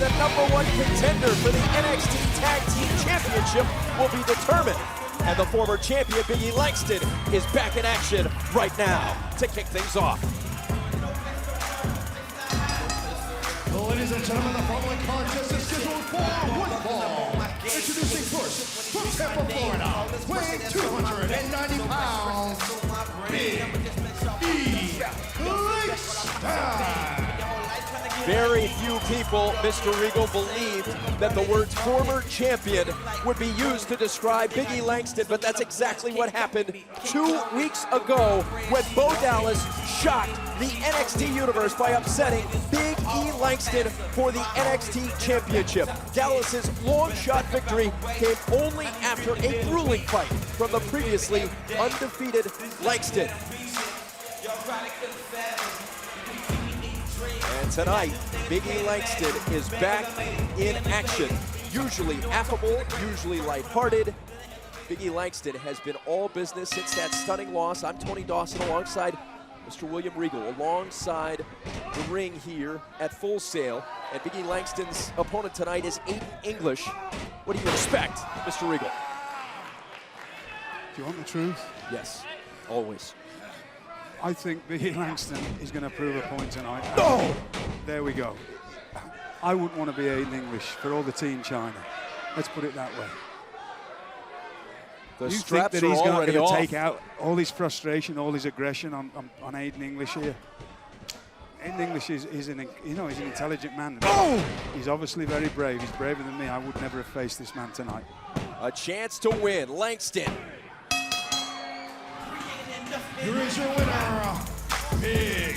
the #1 contender for the NXT Tag Team Championship will be determined. And the former champion, Big E Langston, is back in action right now to kick things off. Well, ladies and gentlemen, the following contest is scheduled for one fall. Introducing first, from Tampa, Florida, weighing 290 pounds, Big E Langston. Very few people, Mr. Regal, believed that the words former champion would be used to describe Big E Langston, but that's exactly what happened 2 weeks ago when Bo Dallas shocked the NXT universe by upsetting Big E Langston for the NXT Championship. Dallas's long shot victory came only after a grueling fight from the previously undefeated Langston. And tonight, Big E Langston is back in action. Usually affable, usually lighthearted. Big E Langston has been all business since that stunning loss. I'm Tony Dawson alongside Mr. William Regal, alongside the ring here at Full Sail. And Big E Langston's opponent tonight is Aiden English. What do you expect, Mr. Regal? Do you want the truth? Yes, always. I think Big E Langston is going to prove a point tonight. Oh! There we go. I wouldn't want to be Aiden English for all the Team China. Let's put it that way. The you straps think that are he's going already to off. take out all his frustration, all his aggression on Aiden English here? Aiden English is an intelligent man. Oh! He's obviously very brave. He's braver than me. I would never have faced this man tonight. A chance to win. Langston. Here is your winner, Big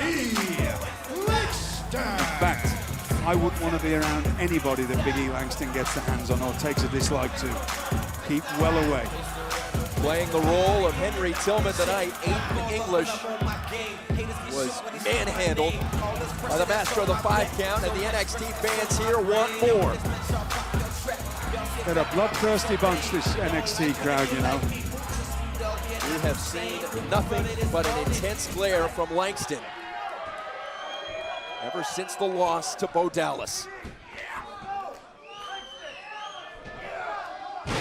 E Langston. In fact, I wouldn't want to be around anybody that Big E Langston gets the hands on or takes a dislike to. Keep well away. Playing the role of Henry Tillman tonight, Aiden English was manhandled by the master of the 5 count, and the NXT fans here want more. They're a bloodthirsty bunch, this NXT crowd, you know. We have seen nothing but an intense glare from Langston ever since the loss to Bo Dallas.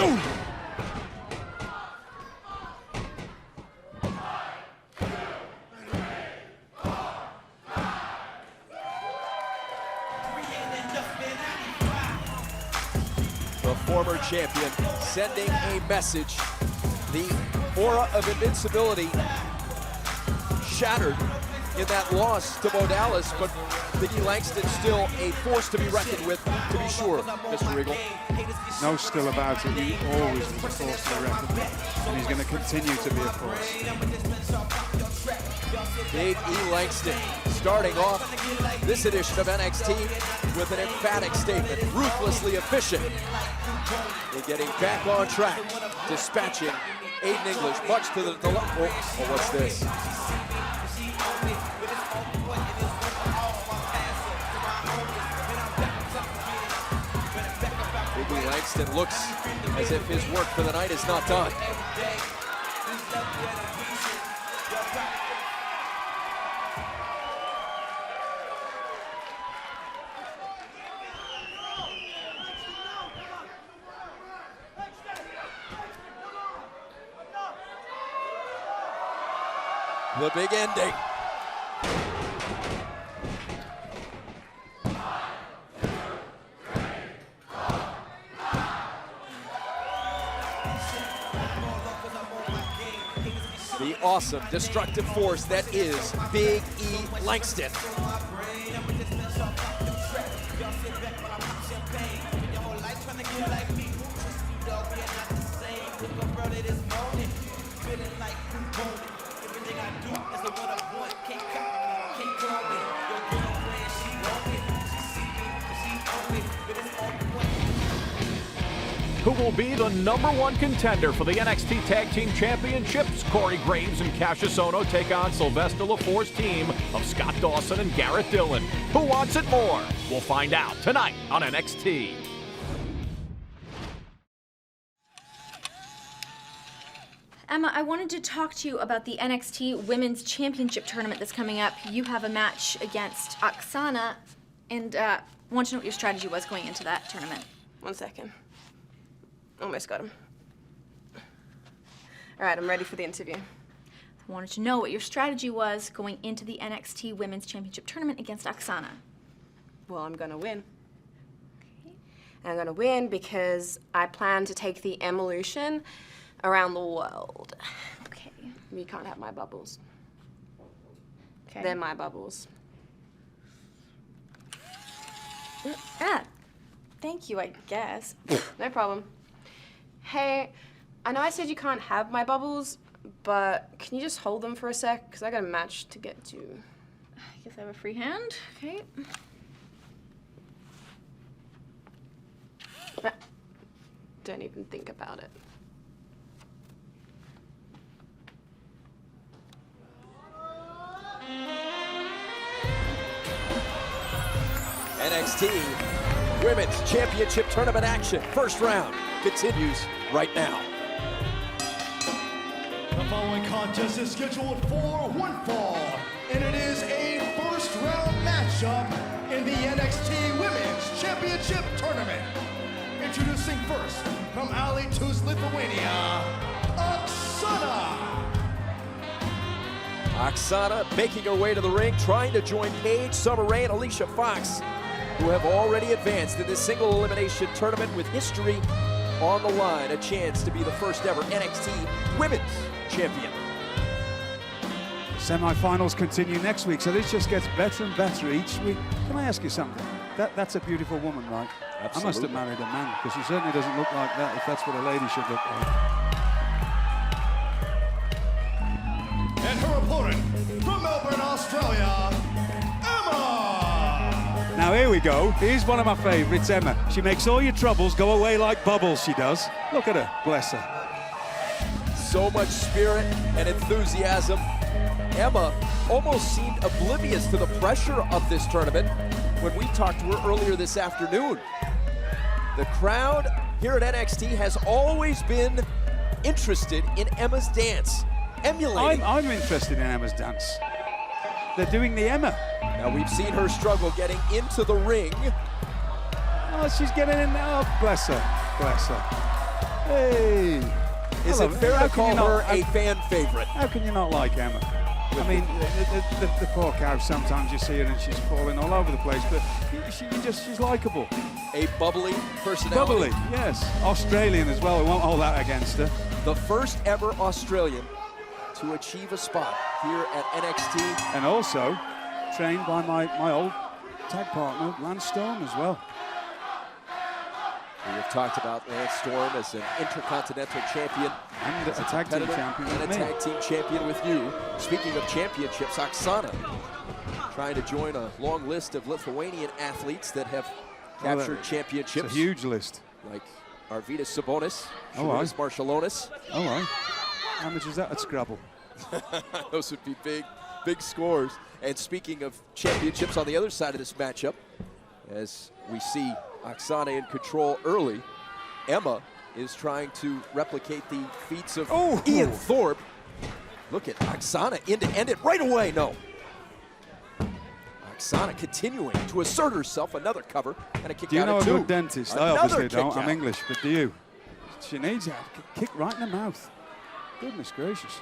Ooh. The former champion sending a message. The aura of invincibility shattered in that loss to Bo Dallas, but Big E Langston still a force to be reckoned with, to be sure, Mr. Regal. No still about it. He always was a force to be reckoned with, and he's going to continue to be a force. Big E Langston starting off this edition of NXT with an emphatic statement, ruthlessly efficient in getting back on track, dispatching Aiden English, much to the delight. Oh, what's this? Big E Langston looks as if his work for the night is not done. The big ending. The awesome, destructive force that is Big E Langston. Who will be the #1 contender for the NXT Tag Team Championships? Corey Graves and Cassius Ohno take on Sylvester LaFour's team of Scott Dawson and Garrett Dillon. Who wants it more? We'll find out tonight on NXT. Emma, I wanted to talk to you about the NXT Women's Championship Tournament that's coming up. You have a match against Oksana, and, I want to know what your strategy was going into that tournament. 1 second. Almost got him. All right, I'm ready for the interview. I wanted to know what your strategy was going into the NXT Women's Championship tournament against Oksana. Well, I'm gonna win. And I'm gonna win because I plan to take the evolution around the world. Okay. You can't have my bubbles. Okay. They're my bubbles. Thank you, I guess. No problem. Hey, I know I said you can't have my bubbles, but can you just hold them for a sec? Because I got a match to get to. I guess I have a free hand. Okay. Don't even think about it. NXT Women's Championship Tournament action. First round continues right now. The following contest is scheduled for one fall, and it is a first round matchup in the NXT Women's Championship Tournament. Introducing first, from Alytus, Lithuania, Oksana. Oksana making her way to the ring, trying to join Paige, Summer Rae, and Alicia Fox, who have already advanced in this single elimination tournament with history on the line. A chance to be the first ever NXT Women's Champion. Semi-finals continue next week, so this just gets better and better each week. Can I ask you something? That's a beautiful woman, right? Absolutely. I must have married a man, because she certainly doesn't look like that, if that's what a lady should look like. And her opponent, from Melbourne, Australia, Emma. Now here we go. Here's one of my favorites, Emma. She makes all your troubles go away like bubbles, she does. Look at her, bless her. So much spirit and enthusiasm. Emma almost seemed oblivious to the pressure of this tournament when we talked to her earlier this afternoon. The crowd here at NXT has always been interested in Emma's dance, emulating. I'm interested in Emma's dance. They're doing the Emma. Now we've seen her struggle getting into the ring. Oh, she's getting in now. Oh, bless her, bless her. Hey. Is Hello. it fair How to can you call her not- a fan favorite? How can you not like Emma? I mean, the poor cow, sometimes you see her and she's falling all over the place, but she's likable. A bubbly personality. Bubbly, yes. Australian as well, we won't hold that against her. The first ever Australian to achieve a spot here at NXT. And also trained by my old tag partner, Lance Storm, as well. We have talked about Lance Storm as an intercontinental champion. And a tag team champion and a with me. tag team champion with you. Speaking of championships, Oksana trying to join a long list of Lithuanian athletes that have captured championships. It's a huge list. Like Arvydas Sabonis, Oh, aye. Šarūnas Maršalonis. Oh, right. How much is that at Scrabble? Those would be big scores. And speaking of championships on the other side of this matchup, as we see Oksana in control early, Emma is trying to replicate the feats of Ian Thorpe. Look at Oksana in to end it right away. No. Oksana continuing to assert herself. Another cover and a kick Do you out know of a two. good dentist? I Another obviously don't. kick I'm out. English, but do you? She needs a kick right in the mouth. Goodness gracious.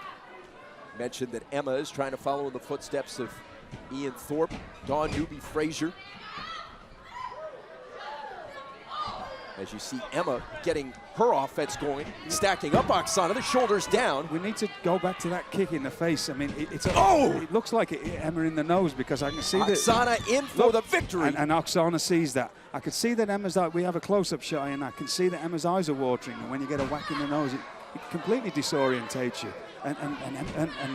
Mentioned that Emma is trying to follow in the footsteps of Ian Thorpe, Dawn Newby Frazier. As you see Emma getting her offense going, stacking up Oksana, the shoulders down. We need to go back to that kick in the face. I mean, it looks like it hit Emma in the nose, because I can see that. Oksana in for the victory. And Oksana sees that. I can see that Emma's, we have a close-up shot, and I can see that Emma's eyes are watering, and when you get a whack in the nose, it completely disorientates you. And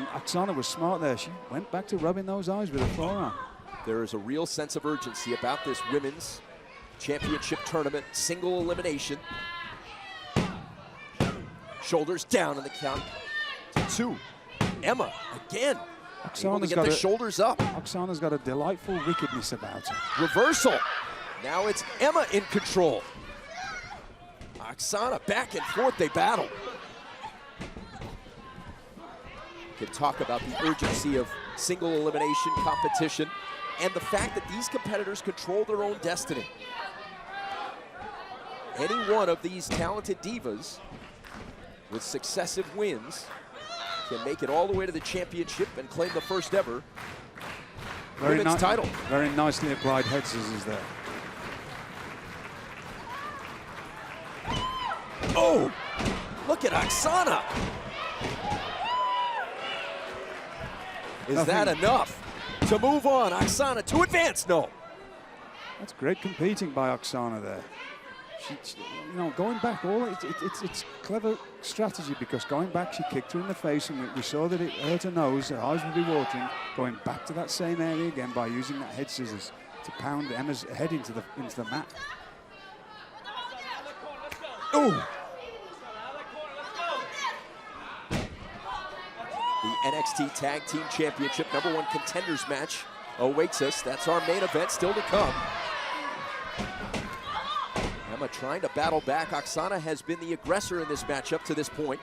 Oksana was smart there. She went back to rubbing those eyes with her forearm. There is a real sense of urgency about this women's championship tournament, single elimination. Shoulders down in the count to two. Emma again, able to get the shoulders up. Oksana's got a delightful wickedness about her. Reversal. Now it's Emma in control. Oksana back and forth, they battle. can talk about the urgency of single elimination competition and the fact that these competitors control their own destiny. Any one of these talented divas with successive wins can make it all the way to the championship and claim the first ever women's title. Very nicely applied head scissors there. Oh, look at Oksana. Is that enough to move on? Oksana to advance? No. That's great competing by Oksana there. She, you know, going back, it's clever strategy, because going back, she kicked her in the face, and we saw that it hurt her nose. Her eyes would be watering. Going back to that same area again by using that head scissors to pound Emma's head into the mat. Oh. The NXT Tag Team Championship #1 contenders match awaits us. That's our main event still to come. Emma trying to battle back. Oksana has been the aggressor in this matchup to this point.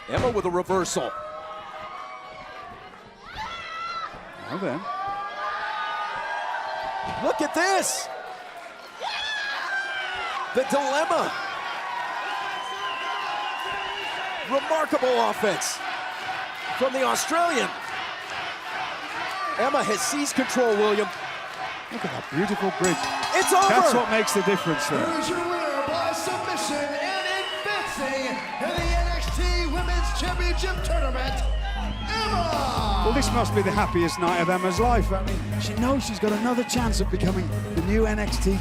Emma with a reversal. Well then. Look at this. The dilemma. Remarkable offense from the Australian. Emma has seized control, William. Look at that beautiful bridge. It's over. That's what makes the difference there. Here's your winner by submission and advancing in the NXT Women's Championship Tournament, Emma! Well, this must be the happiest night of Emma's life. I mean, she knows she's got another chance of becoming the new NXT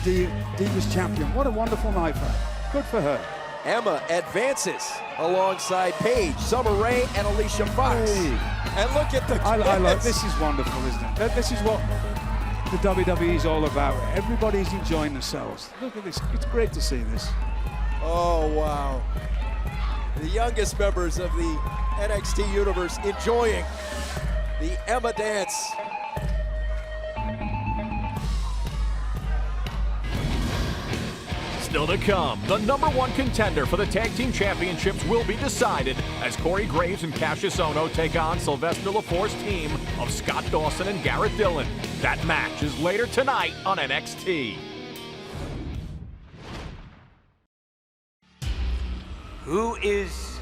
Divas Champion. What a wonderful night for her. Good for her. Emma advances alongside Paige, Summer Rae, and Alicia Fox. Hey. And look at the I love this. Is wonderful, isn't it? This is what the WWE is all about. Everybody's enjoying themselves. Look at this. It's great to see this. Oh, wow. The youngest members of the NXT universe enjoying the Emma dance. Still to come, the #1 contender for the Tag Team Championships will be decided as Corey Graves and Cassius Ohno take on Sylvester LaForce's team of Scott Dawson and Garrett Dillon. That match is later tonight on NXT. Who is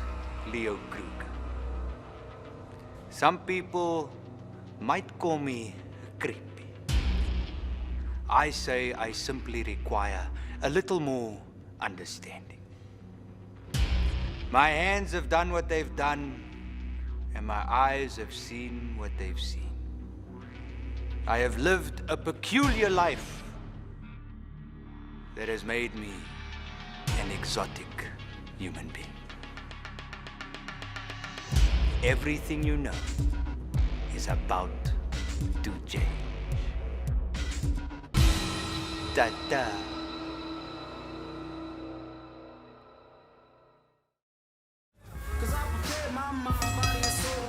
Leo Krueger? Some people might call me creepy. I say I simply require a little more understanding. My hands have done what they've done, and my eyes have seen what they've seen. I have lived a peculiar life that has made me an exotic human being. Everything you know is about to change. Ta-ta.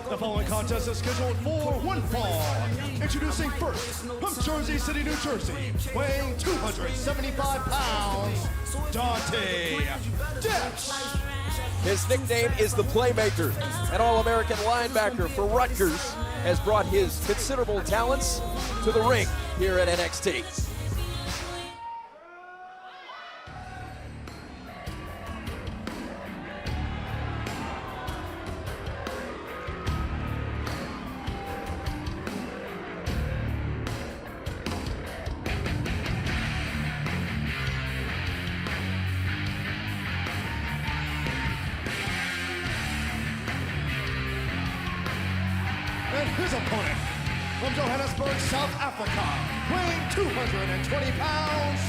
The following contest is scheduled for one fall. Introducing first, from Jersey City, New Jersey, weighing 275 pounds, Dante Depps. His nickname is the Playmaker. An All-American linebacker for Rutgers has brought his considerable talents to the ring here at NXT. And his opponent, from Johannesburg, South Africa, weighing 220 pounds,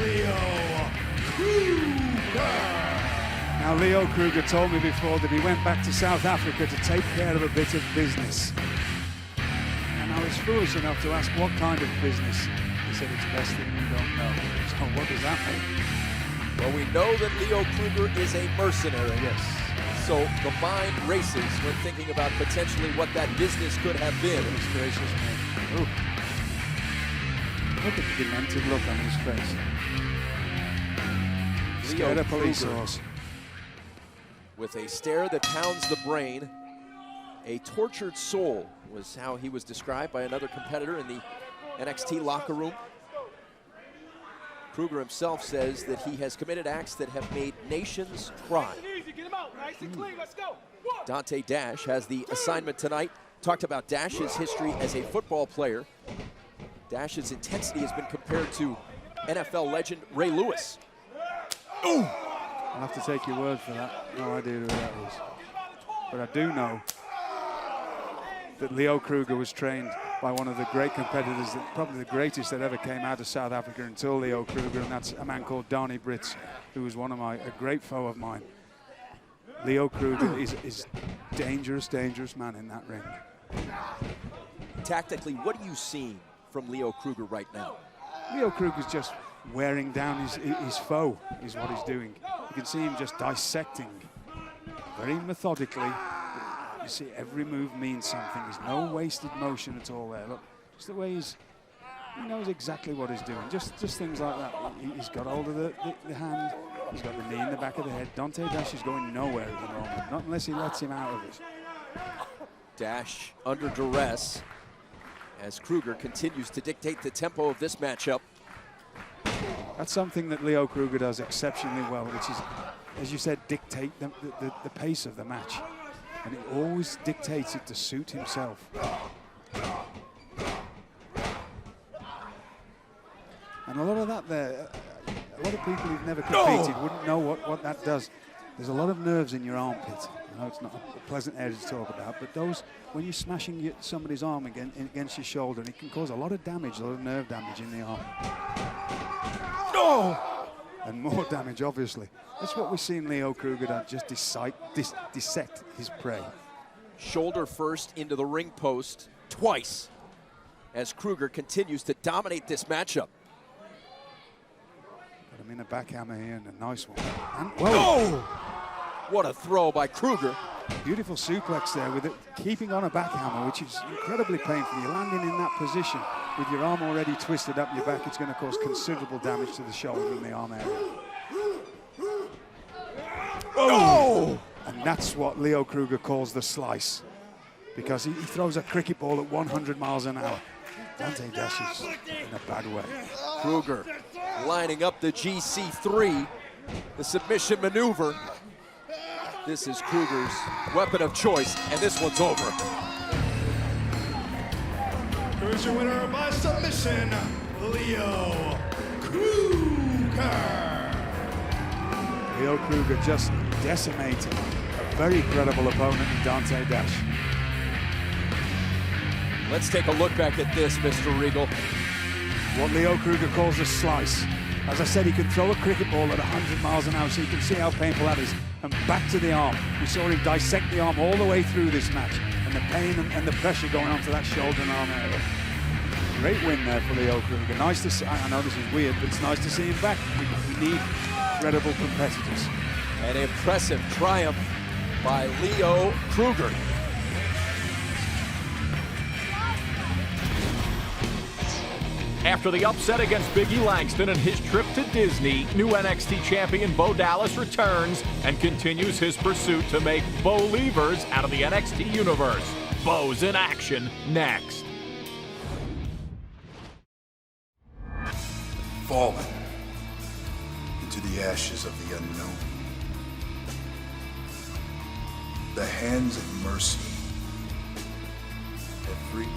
Leo Krueger. Now, Leo Krueger told me before that he went back to South Africa to take care of a bit of business. And I was foolish enough to ask what kind of business. He said it's best that you don't know. So what does that mean? Well, we know that Leo Krueger is a mercenary. Yes. So the mind races when thinking about potentially what that business could have been. Goodness gracious me. Ooh. Look at the demented look on his face. Scared a police horse. with a stare that pounds the brain. A tortured soul was how he was described by another competitor in the NXT locker room. Krueger himself says that he has committed acts that have made nations cry. Dante Dash has the assignment tonight. Talked about Dash's history as a football player. Dash's intensity has been compared to NFL legend Ray Lewis. Ooh. I'll have to take your word for that. No idea who that is. But I do know that Leo Krueger was trained by one of the great competitors, probably the greatest that ever came out of South Africa until Leo Krueger, and that's a man called Donnie Brits, who was a great foe of mine. Leo Krueger is dangerous, dangerous man in that ring. Tactically, what are you seeing from Leo Krueger right now? Leo Krueger's just wearing down his foe, is what he's doing. You can see him just dissecting very methodically. You see every move means something. There's no wasted motion at all there. Look, just the way he knows exactly what he's doing. Just things like that. He's got hold of the hand. He's got the knee in the back of the head. Dante Dash is going nowhere at the moment, not unless he lets him out of it. Dash under duress as Krueger continues to dictate the tempo of this matchup. That's something that Leo Krueger does exceptionally well, which is, as you said, dictate the pace of the match. And he always dictates it to suit himself. And a lot of that there, a lot of people who've never competed wouldn't know what that does. There's a lot of nerves in your armpit. I know it's not a pleasant area to talk about, but those, when you're smashing somebody's arm against your shoulder, and it can cause a lot of damage, a lot of nerve damage in the arm. And more damage, obviously. That's what we've seen Leo Krueger do, just dissect his prey. Shoulder first into the ring post twice as Krueger continues to dominate this matchup. Got him in a backhammer here and a nice one. And, what a throw by Krueger. Beautiful suplex there with it, keeping on a backhammer, which is incredibly painful. You're landing in that position with your arm already twisted up your back. It's going to cause considerable damage to the shoulder and the arm area. And that's what Leo Krueger calls the slice, because he throws a cricket ball at 100 miles an hour. Dante Dash is in a bad way. Krueger lining up the GC3, the submission maneuver. This is Krueger's weapon of choice, and this one's over. Here's your winner by submission, Leo Krueger. Leo Krueger just decimating a very credible opponent in Dante Dash. Let's take a look back at this, Mr. Regal. What Leo Krueger calls a slice. As I said, he can throw a cricket ball at 100 miles an hour, so you can see how painful that is. And back to the arm. We saw him dissect the arm all the way through this match, and the pain and the pressure going onto that shoulder and arm area. Great win there for Leo Krueger. Nice to see. I know this is weird, but it's nice to see him back. We need credible competitors. An impressive triumph by Leo Krueger. After the upset against Big E Langston and his trip to Disney, new NXT Champion Bo Dallas returns and continues his pursuit to make Bo-Leavers out of the NXT universe. Bo's in action next. Fallen into the ashes of the unknown. The hands of mercy have freed me.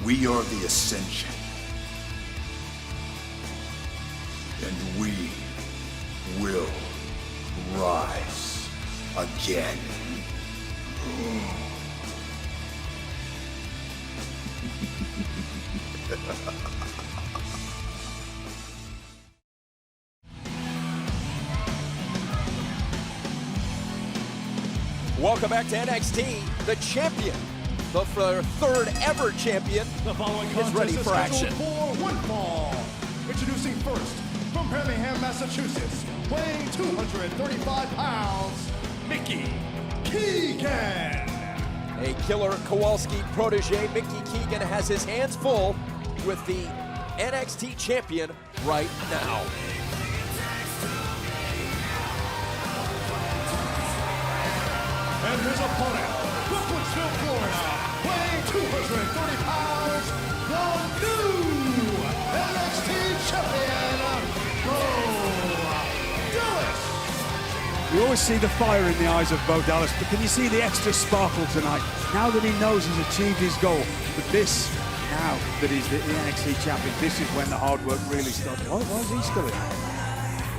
We are the Ascension, and we will rise again. Welcome back to NXT, the champion. The third ever champion The following is contest ready is for action. scheduled for one fall. Introducing first, from Birmingham, Massachusetts, weighing 235 pounds, Mickey Keegan. A Killer Kowalski protege, Mickey Keegan, has his hands full with the NXT champion, right now. And his opponent, Brooklyn, Florida, weighing 230 pounds, the new NXT Champion, Bo Dallas. You always see the fire in the eyes of Bo Dallas, but can you see the extra sparkle tonight? Now that he knows he's achieved his goal, but this, now that he's the NXT champion, this is when the hard work really starts. Why is he still in?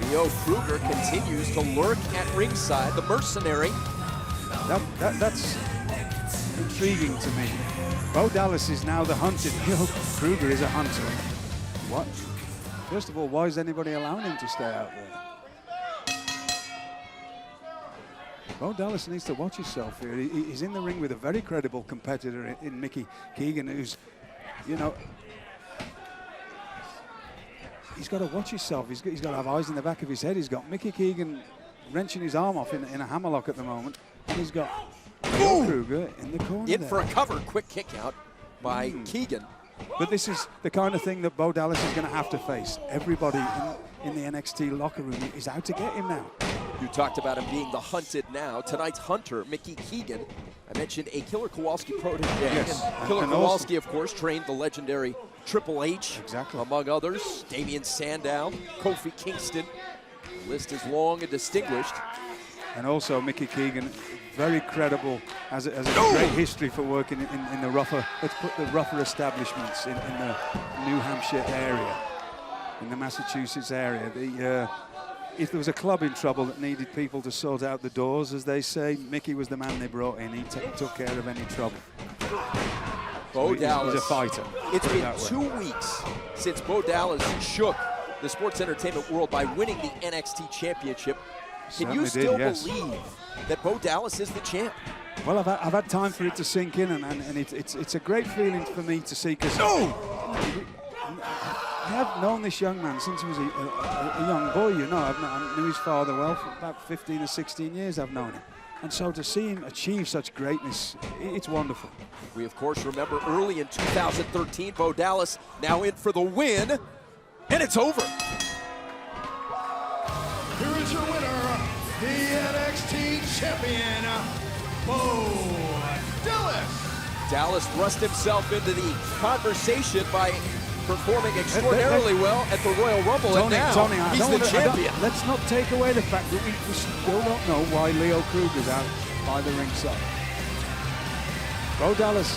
Leo Krueger continues to lurk at ringside, the mercenary. That's intriguing to me. Bo Dallas is now the hunted. Leo Krueger is a hunter. What? First of all, why is anybody allowing him to stay out there? Bo Dallas needs to watch himself here. He's in the ring with a very credible competitor in Mickey Keegan, who's, you know, he's got to watch himself. He's got to have eyes in the back of his head. He's got Mickey Keegan wrenching his arm off in a hammerlock at the moment. And he's got Krueger in the corner In there. for a cover, quick kick out by Keegan. But this is the kind of thing that Bo Dallas is going to have to face. Everybody in the NXT locker room is out to get him now. You talked about him being the hunted now. Tonight's hunter, Mickey Keegan. I mentioned a Killer Kowalski protege. Yes. Killer And Kowalski, of course, trained the legendary Triple H, Exactly. among others. Damian Sandow, Kofi Kingston. The list is long and distinguished. And also Mickey Keegan, very credible, has a great history for working in the rougher, let's put the rougher establishments in the New Hampshire area, in the Massachusetts area. If there was a club in trouble that needed people to sort out the doors, as they say, Mickey was the man they brought in. He took care of any trouble. Bo Dallas. He's a fighter. It's been that way. 2 weeks since Bo Dallas shook the sports entertainment world by winning the NXT Championship. Can you Certainly still did, yes. believe that Bo Dallas is the champ? Well, I've had time for it to sink in, and it's a great feeling for me to see, because I have known this young man since he was a young boy, you know. I knew his father well for about 15 or 16 years I've known him. And so to see him achieve such greatness, it's wonderful. We, of course, remember early in 2013, Bo Dallas now in for the win, and it's over. Here is your winner, the NXT Champion, Bo Dallas. Dallas thrust himself into the conversation by performing extraordinarily well at the Royal Rumble, and now he's the champion. Let's not take away the fact that we still don't know why Leo Krueger's out by the ringside. Bo Dallas.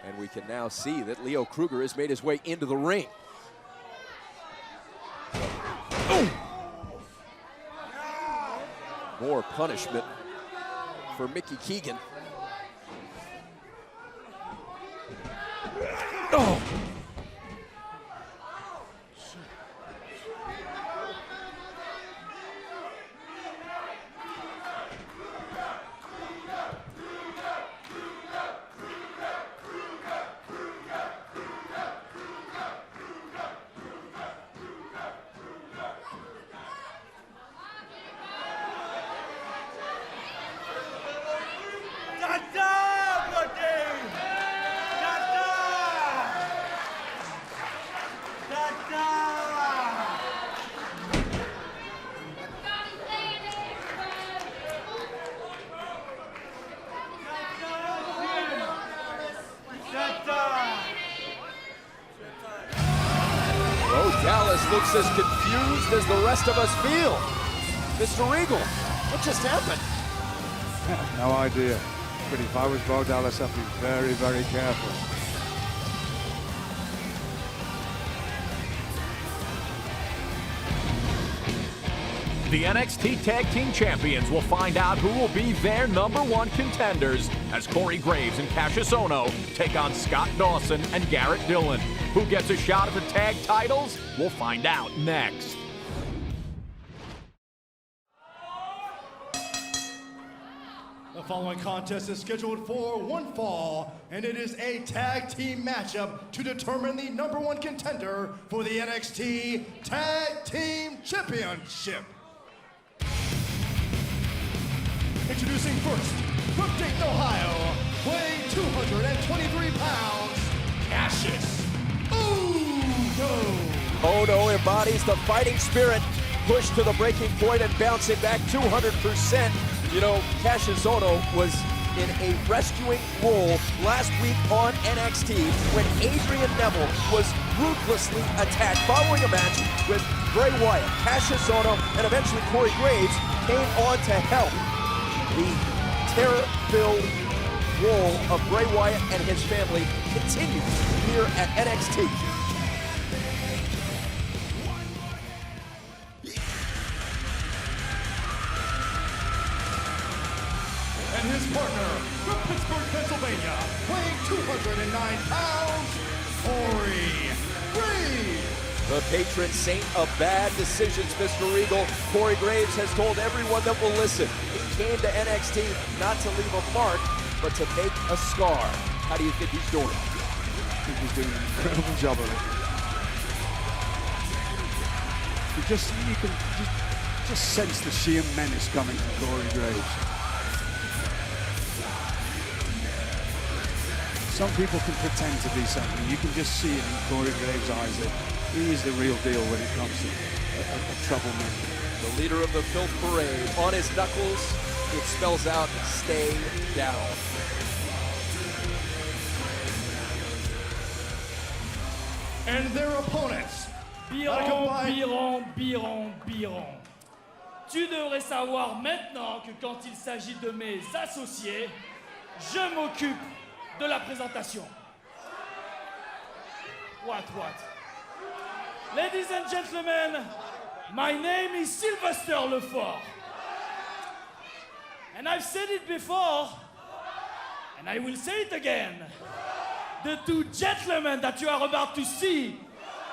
And we can now see that Leo Krueger has made his way into the ring. More punishment for Mickey Keegan. Oh! Bo Dallas looks as confused as the rest of us feel. Mr. Regal, what just happened? I have no idea. But if I was Bo Dallas, I'd be very, very careful. The NXT Tag Team Champions will find out who will be their #1 contenders as Corey Graves and Cassius Ohno take on Scott Dawson and Garrett Dillon. Who gets a shot at the tag titles? We'll find out next. The following contest is scheduled for one fall, and it is a tag team matchup to determine the #1 contender for the NXT Tag Team Championship. Introducing first, from Dayton, Ohio, weighing 223 pounds, Cassius Ohno. Ohno embodies the fighting spirit, pushed to the breaking point and bouncing back 200%. You know, Cassius Ohno was in a rescuing role last week on NXT when Adrian Neville was ruthlessly attacked following a match with Bray Wyatt. Cassius Ohno and eventually Corey Graves came on to help the terror-filled role of Bray Wyatt and his family continues here at NXT. And his partner from Pittsburgh, Pennsylvania, weighing 209 pounds, Corey Graves. The patron saint of bad decisions, Mr. Regal, Corey Graves has told everyone that will listen, he came to NXT not to leave a mark, but to make a scar. How do you think he's doing? I think he's doing an incredible job of it. You can just sense the sheer menace coming from Corey Graves. Some people can pretend to be something. You can just see it in Corey Graves' eyes that he is the real deal when it comes to a troublemaker. The leader of the Filth Parade, on his knuckles, it spells out, stay down. And their opponents. Biron. Tu devrais savoir maintenant que quand il s'agit de mes associés, je m'occupe de la présentation. What? Ladies and gentlemen, my name is Sylvester Lefort. And I've said it before, and I will say it again. The two gentlemen that you are about to see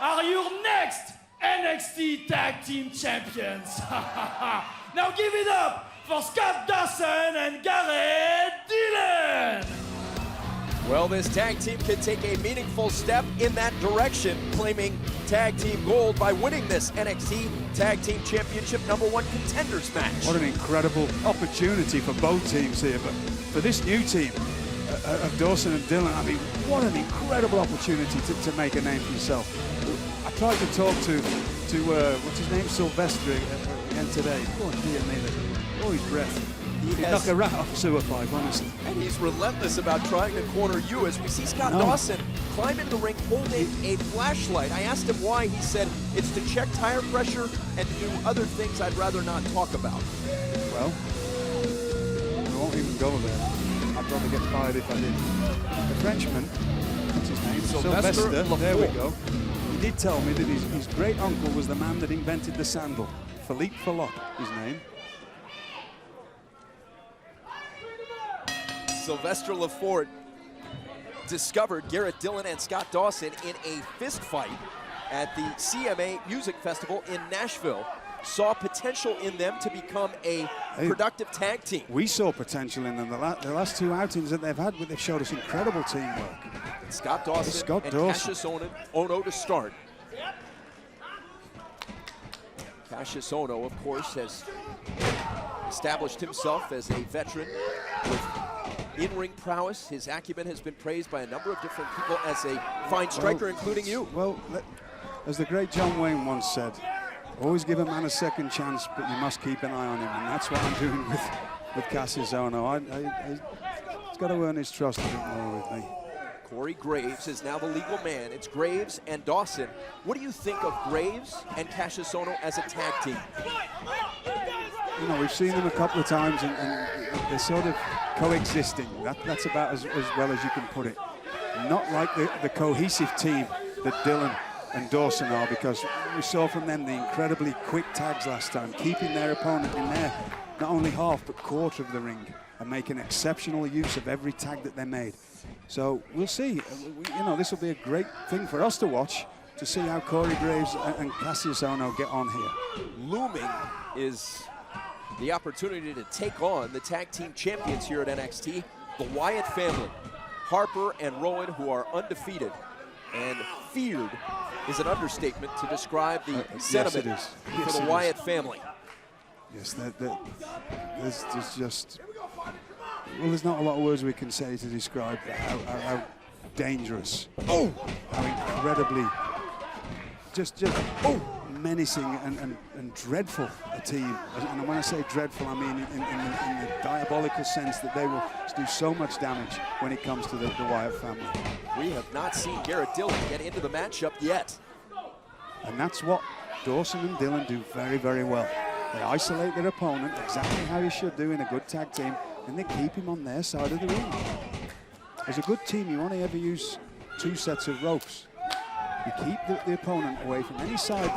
are your next NXT Tag Team Champions. Now give it up for Scott Dawson and Garrett Dillon. Well, this tag team can take a meaningful step in that direction, claiming tag team gold by winning this NXT Tag Team Championship #1 contenders match. What an incredible opportunity for both teams here, but for this new team of Dawson and Dylan, I mean, what an incredible opportunity to make a name for yourself. I tried to talk to what's his name, Sylvester, again today. Oh dear me, oh his breath. He'd knock a rat off a sewer pipe, honestly. And he's relentless about trying to corner you as we see Scott Dawson climb into the ring holding a flashlight. I asked him why. He said it's to check tire pressure and to do other things I'd rather not talk about. Well, we won't even go there. I'd rather get fired if I did. The Frenchman, what's his name? Sylvester. There we go. He did tell me that his great uncle was the man that invented the sandal. Philippe Fallotte, his name. Sylvester Lefort discovered Garrett Dillon and Scott Dawson in a fist fight at the CMA Music Festival in Nashville. Saw potential in them to become a productive tag team. We saw potential in them. The last two outings that they've had, they've showed us incredible teamwork. Scott Dawson and Cassius Ohno to start. Cassius Ohno, of course, has established himself as a veteran with in-ring prowess. His acumen has been praised by a number of different people as a fine striker, including you. Well, as the great John Wayne once said, always give a man a second chance, but you must keep an eye on him, and that's what I'm doing with Cassius Ohno. He's got to earn his trust a bit more with me. Corey Graves is now the legal man. It's Graves and Dawson. What do you think of Graves and Cassius Ohno as a tag team? You know, we've seen them a couple of times, and they're sort of coexisting. That's about as well as you can put it. Not like the cohesive team that Dylan and Dawson are, because we saw from them the incredibly quick tags last time, keeping their opponent in there, not only half but quarter of the ring, and making exceptional use of every tag that they made. So we'll see. You know, this will be a great thing for us to watch, to see how Corey Graves and Cassius Ohno get on here. Looming is the opportunity to take on the tag team champions here at NXT, the Wyatt family. Harper and Rowan, who are undefeated, and feared is an understatement to describe the sentiment for the Wyatt family. Yes, there's just Well, there's not a lot of words we can say to describe how dangerous, how incredibly, just menacing and dreadful a team. And when I say dreadful, I mean in the diabolical sense that they will do so much damage when it comes to the Wyatt family. We have not seen Garrett Dillon get into the matchup yet. And that's what Dawson and Dylan do very, very well. They isolate their opponent exactly how you should do in a good tag team, and they keep him on their side of the ring. As a good team, you only ever use 2 sets of ropes. You keep the opponent away from any side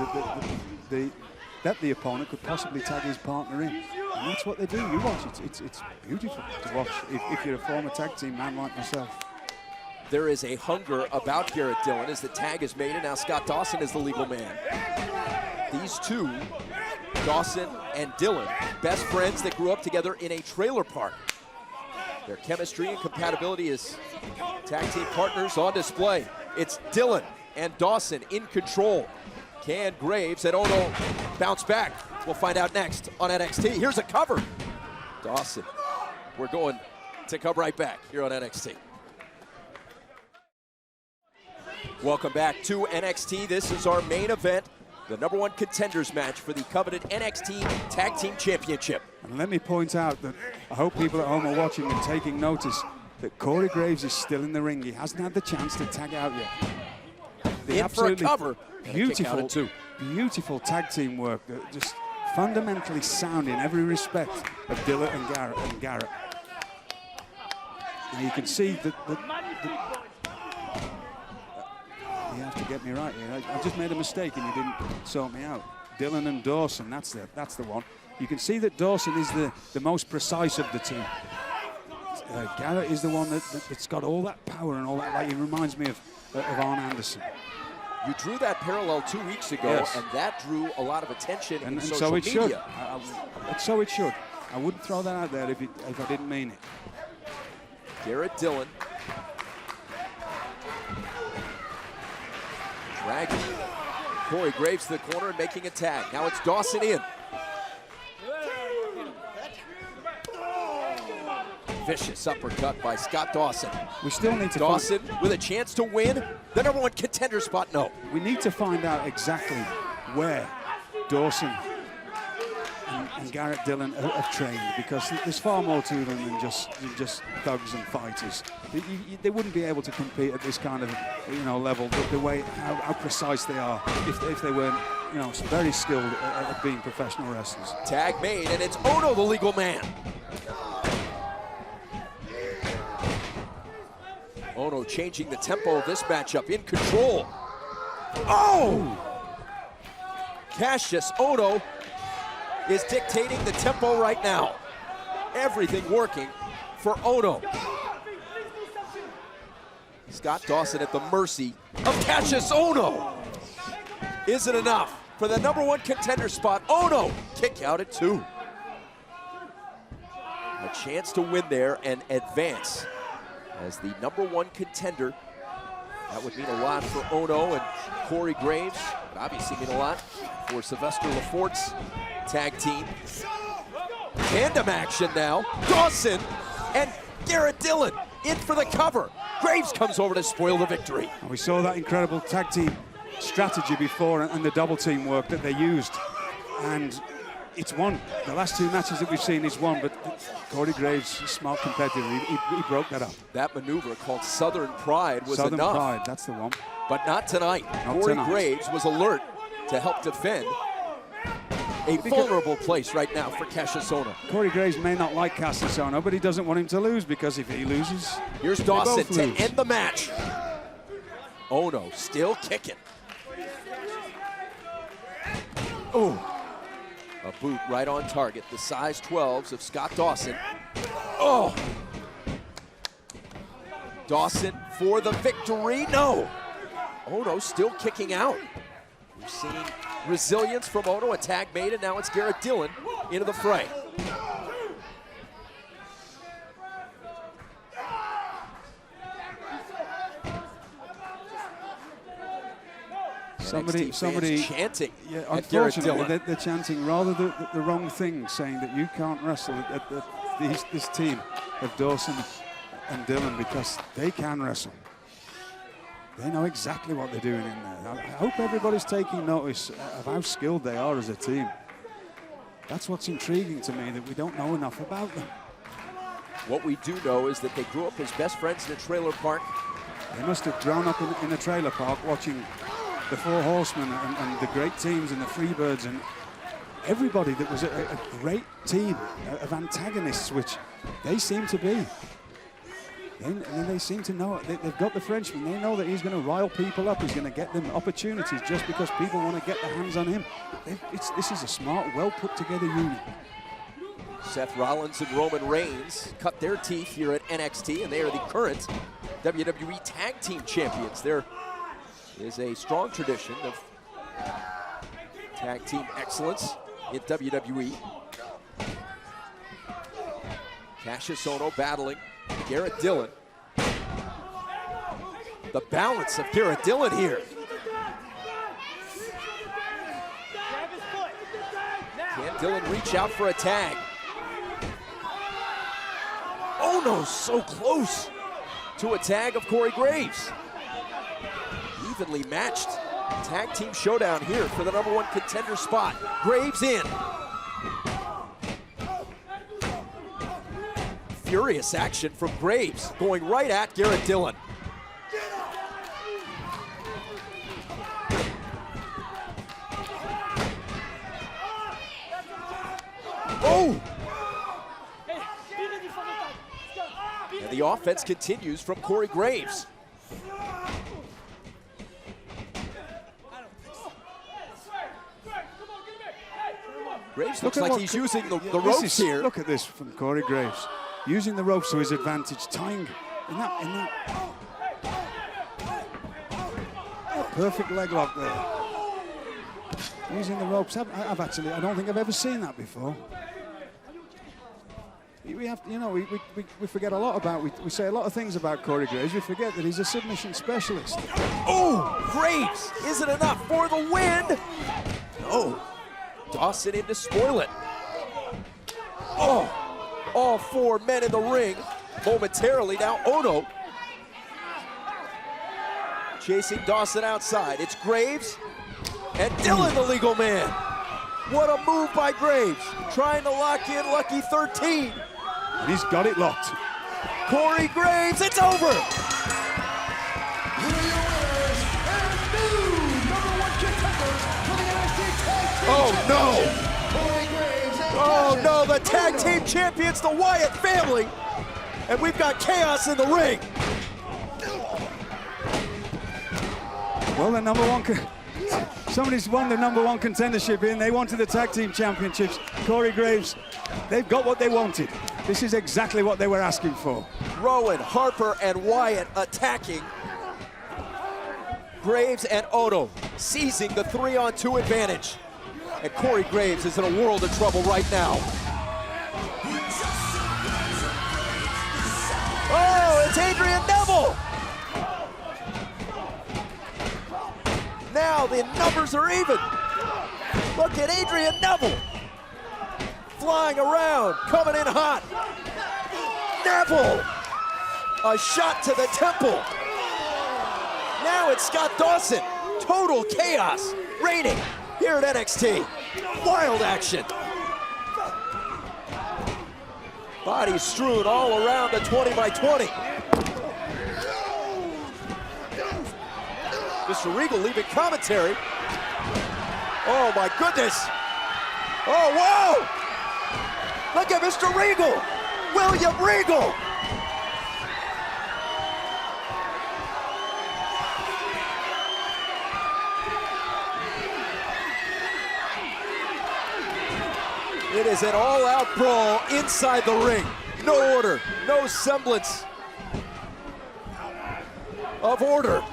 that the opponent could possibly tag his partner in. And that's what they do. You watch it. It's beautiful to watch if you're a former tag team man like myself. There is a hunger about Garrett Dillon as the tag is made, and now Scott Dawson is the legal man. These two, Dawson and Dillon, best friends that grew up together in a trailer park. Their chemistry and compatibility as tag team partners on display. It's Dillon and Dawson in control. Can Graves and Ohno bounce back? We'll find out next on NXT. Here's a cover. Dawson, we're going to come right back here on NXT. Welcome back to NXT. This is our main event, the #1 contenders match for the coveted NXT Tag Team Championship. And let me point out that I hope people at home are watching and taking notice that Corey Graves is still in the ring. He hasn't had the chance to tag out yet. In for a cover. Beautiful tag team work. Just fundamentally sound in every respect of Dylan and Garrett. Now you can see that you have to get me right here. I just made a mistake and you didn't sort me out. Dylan and Dawson, that's the one. You can see that Dawson is the most precise of the two. Garrett is the one that's got all that power and all that. Like, he reminds me of Arn Anderson. You drew that parallel 2 weeks ago, yes. And that drew a lot of attention in social so it media. Should. So it should. I wouldn't throw that out there if I didn't mean it. Garrett Dillon. Dragging Corey Graves to the corner and making a tag. Now it's Dawson in. Vicious uppercut by Scott Dawson. We still need to Dawson with a chance to win the #1 contender spot. No. We need to find out exactly where Dawson and Garrett Dillon have trained, because there's far more to them than just thugs and fighters. They wouldn't be able to compete at this kind of level the way how precise they are if they weren't very skilled at being professional wrestlers. Tag made, and it's Ohno, the legal man. Ohno changing the tempo of this matchup, in control. Oh! Cassius Ohno is dictating the tempo right now. Everything working for Ohno. Scott Dawson at the mercy of Cassius Ohno. Is it enough for the #1 contender spot? Ohno kick out at 2. A chance to win there and advance as the #1 contender. That would mean a lot for Ohno and Corey Graves. Would obviously mean a lot for Sylvester Laforte's tag team. Tandem action now. Dawson and Garrett Dillon in for the cover. Graves comes over to spoil the victory. And we saw that incredible tag team strategy before and the double team work that they used. And it's won. The last 2 matches that we've seen is won, but Corey Graves, smart competitor, he broke that up. That maneuver called Southern Pride was Southern enough. Pride, that's the one. But not tonight. Corey Graves was alert to help defend a vulnerable place right now for Cassius Ohno. Corey Graves may not like Cassius Ohno, but he doesn't want him to lose, because if he loses, here's Dawson to end the match. Ohno still kicking. Oh. A boot right on target. The size 12s of Scott Dawson. Oh! Dawson for the victory. No! Ohno still kicking out. We're seeing resilience from Ohno. A tag made, and now it's Garrett Dillon into the fray. Somebody chanting. Yeah, unfortunately, they're chanting rather the wrong thing, saying that you can't wrestle at this team of Dawson and Dylan because they can wrestle. They know exactly what they're doing in there. I hope everybody's taking notice of how skilled they are as a team. That's what's intriguing to me, that we don't know enough about them. What we do know is that they grew up as best friends in a trailer park. They must have grown up in a trailer park watching the Four Horsemen and the great teams and the Freebirds and everybody that was a great team of antagonists, which they seem to be. And they seem to know it. They've got the Frenchman. They know that he's going to rile people up. He's going to get them opportunities just because people want to get their hands on him. This is a smart, well put together unit. Seth Rollins and Roman Reigns cut their teeth here at NXT, and they are the current WWE Tag Team Champions. There is a strong tradition of tag team excellence in WWE. Cassius Ohno battling Garrett Dillon. The balance of Garrett Dillon here. Can Dillon reach out for a tag? Ohno's so close to a tag of Corey Graves. Evenly matched tag team showdown here for the #1 contender spot. Graves in. Furious action from Graves, going right at Garrett Dillon. Oh! And the offense continues from Corey Graves. Graves looks like he's using the ropes here. Look at this from Corey Graves. Using the ropes to his advantage, tying in that perfect leg lock there. Using the ropes. I don't think I've ever seen that before. We have, we forget a lot about. We say a lot of things about Corey Graves. We forget that he's a submission specialist. Oh, Graves! Is it enough for the win? No. Dawson in to spoil it. Oh, all four men in the ring momentarily. Now Ohno chasing Dawson outside. It's Graves and Dillon, the legal man. What a move by Graves. Trying to lock in Lucky 13. And he's got it locked. Corey Graves, it's over. Oh no! Oh no, the tag team champions, the Wyatt family. And we've got chaos in the ring. Well, the somebody's won the #1 contendership here, and they wanted the tag team championships. Corey Graves, they've got what they wanted. This is exactly what they were asking for. Rowan, Harper, and Wyatt attacking. Graves and Ohno seizing the 3-on-2 advantage. And Corey Graves is in a world of trouble right now. Oh, it's Adrian Neville! Now the numbers are even. Look at Adrian Neville. Flying around, coming in hot. Neville! A shot to the temple. Now it's Scott Dawson. Total chaos reigning here at NXT. Wild action. Bodies strewn all around the 20x20. Mr. Regal leaving commentary. Oh my goodness. Oh, whoa! Look at Mr. Regal. William Regal. It is an all-out brawl inside the ring. No order, no semblance of order.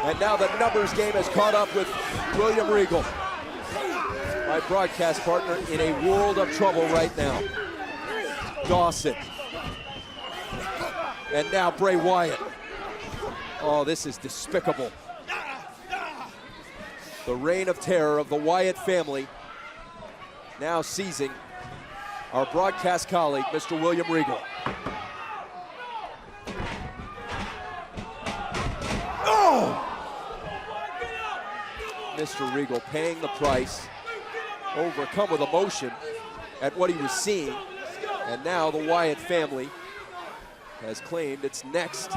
And now the numbers game has caught up with William Regal, my broadcast partner, in a world of trouble right now. Dawson. And now Bray Wyatt. Oh, this is despicable. The reign of terror of the Wyatt family now seizing our broadcast colleague, Mr. William Regal. Oh! Mr. Regal paying the price, overcome with emotion at what he was seeing, and now the Wyatt family has claimed its next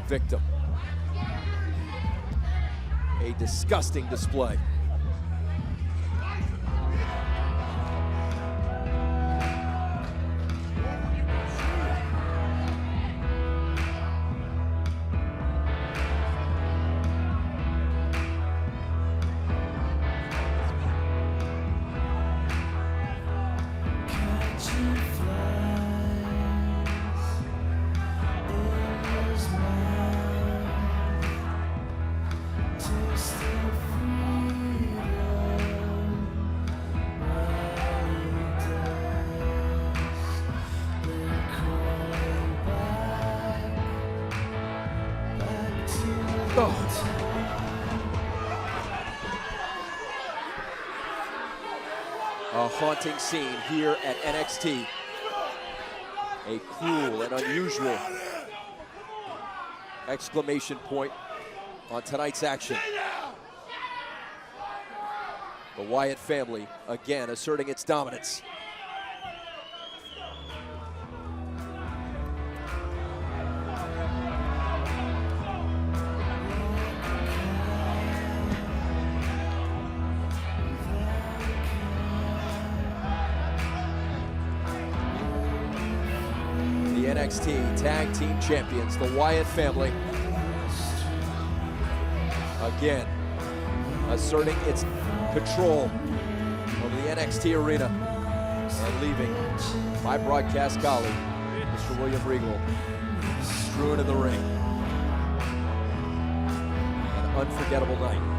victim. A disgusting display. A haunting scene here at NXT. A cruel and unusual exclamation point on tonight's action. The Wyatt family again asserting its dominance. NXT Tag Team Champions, the Wyatt family, again asserting its control over the NXT arena and leaving my broadcast colleague, Mr. William Regal, strewn in the ring. An unforgettable night.